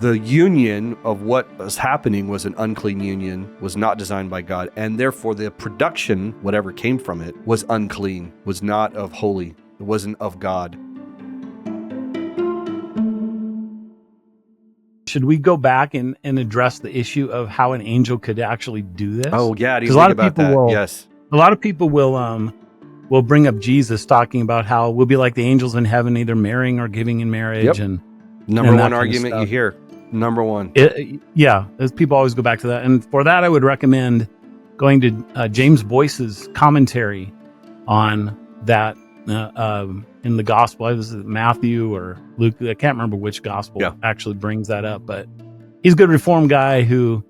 the union of what was happening was an unclean union, was not designed by God, and therefore the production, whatever came from it, was unclean, was not of holy, it wasn't of God. Should we go back and address the issue of how an angel could actually do this? Oh yeah, do you Because think about that? Yes. A lot of people will bring up Jesus talking about how we'll be like the angels in heaven, either marrying or giving in marriage. Yep. And Number one argument you hear. Number one. People always go back to that. And for that, I would recommend going to James Boyce's commentary on that in the gospel. This is Matthew or Luke. I can't remember which gospel actually brings that up, but he's a good Reformed guy who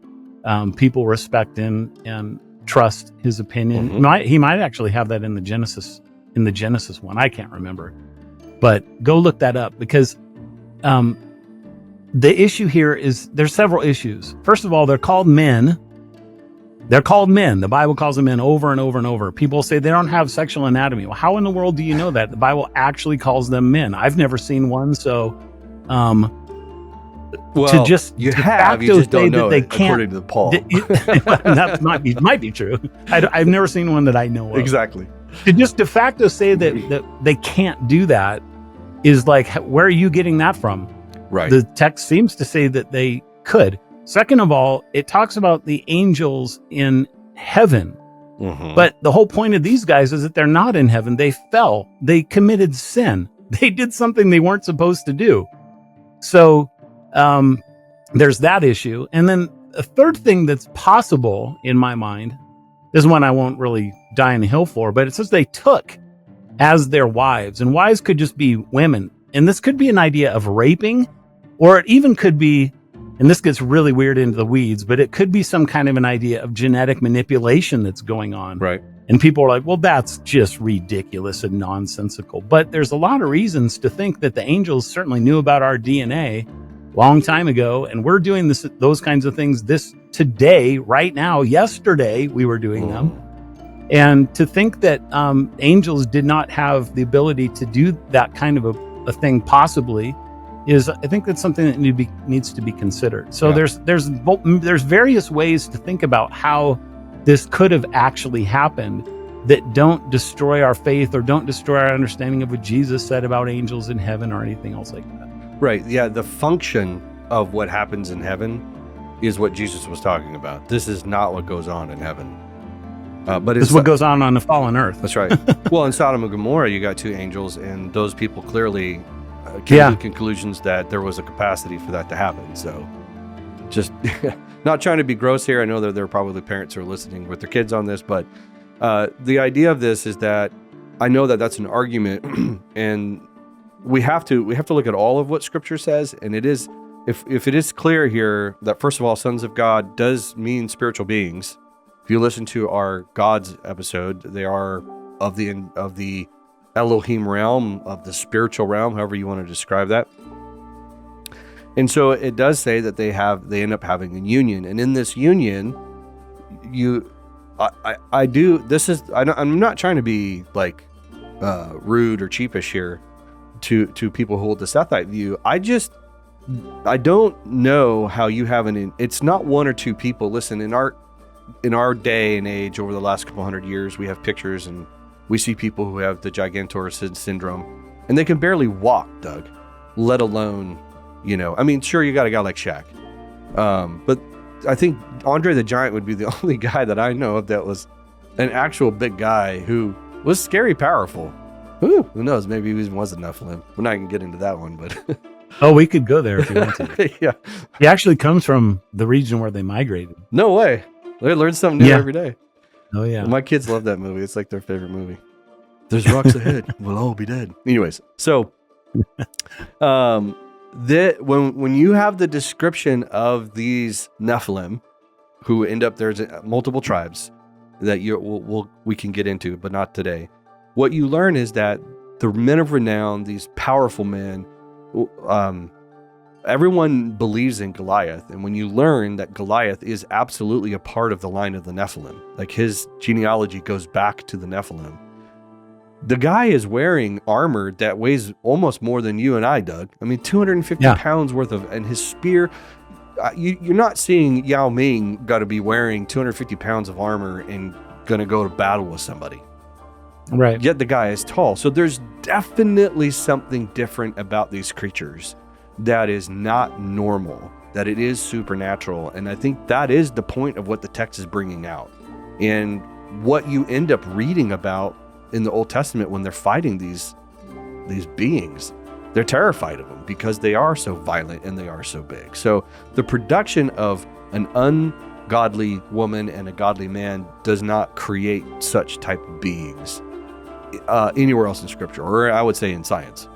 people respect and trust his opinion. Mm-hmm. He might actually have that in the Genesis one. I can't remember, but go look that up, because the issue here is there's several issues. First of all, they're called men. They're called men. The Bible calls them men over and over and over. People say they don't have sexual anatomy. Well, how in the world do you know that? The Bible actually calls them men. I've never seen one, so you just don't know it, according to Paul. That might be true. I've never seen one that I know of. Exactly. To just de facto say that they can't do that is like, where are you getting that from? Right. The text seems to say that they could. Second of all, it talks about the angels in heaven. Mm-hmm. But the whole point of these guys is that they're not in heaven. They fell. They committed sin. They did something they weren't supposed to do. So there's that issue. And then a third thing that's possible in my mind, this is one I won't really die on the hill for, but it says they took as their wives. And wives could just be women. And this could be an idea of raping, or it even could be, and this gets really weird into the weeds, but it could be some kind of an idea of genetic manipulation that's going on. Right. And people are like, well, that's just ridiculous and nonsensical. But there's a lot of reasons to think that the angels certainly knew about our DNA a long time ago. And we're doing those kinds of things today, right now. Yesterday, we were doing them. And to think that angels did not have the ability to do that kind of a thing possibly is, I think that's something that needs to be considered. So there's various ways to think about how this could have actually happened that don't destroy our faith or don't destroy our understanding of what Jesus said about angels in heaven or anything else like that. Right. Yeah. The function of what happens in heaven is what Jesus was talking about. This is not what goes on in heaven. But it's what goes on the fallen earth. That's right. Well, in Sodom and Gomorrah, you got two angels, and those people clearly came to conclusions that there was a capacity for that to happen. So just not trying to be gross here. I know that there are probably parents who are listening with their kids on this, but the idea of this is that I know that that's an argument, and we have to look at all of what Scripture says, and it is if it is clear here that, first of all, sons of God does mean spiritual beings. If you listen to our Gods episode, they are of the Elohim realm, of the spiritual realm, however you want to describe that. And so it does say that they end up having a union, and in this union, I'm not trying to be like rude or cheapish here to people who hold the Sethite view. I don't know how you have it's not one or two people. Listen, in our day and age, over the last couple hundred years, we have pictures and we see people who have the Gigantor syndrome, and they can barely walk, Doug, let alone, I mean, sure, you got a guy like Shaq. But I think Andre the Giant would be the only guy that I know of that was an actual big guy who was scary powerful. Who knows? Maybe he was a Nephilim. We're not going to get into that one, but... Oh, we could go there if you want to. Yeah. He actually comes from the region where they migrated. No way. They learn something new every day. Oh, yeah. My kids love that movie. It's like their favorite movie. There's rocks ahead. We'll all be dead. Anyways, so when you have the description of these Nephilim who end up, there's multiple tribes that we can get into, but not today. What you learn is that the men of renown, these powerful men, everyone believes in Goliath, and when you learn that Goliath is absolutely a part of the line of the Nephilim, like his genealogy goes back to the Nephilim, The guy is wearing armor that weighs almost more than you and I, Doug. I mean, 250 pounds worth of, and his spear. You're not seeing Yao Ming got to be wearing 250 pounds of armor and going to go to battle with somebody. Right. Yet the guy is tall. So there's definitely something different about these creatures that is not normal, that it is supernatural. And I think that is the point of what the text is bringing out. And what you end up reading about in the Old Testament when they're fighting these beings, they're terrified of them because they are so violent and they are so big. So the production of an ungodly woman and a godly man does not create such type of beings anywhere else in Scripture, or I would say in science.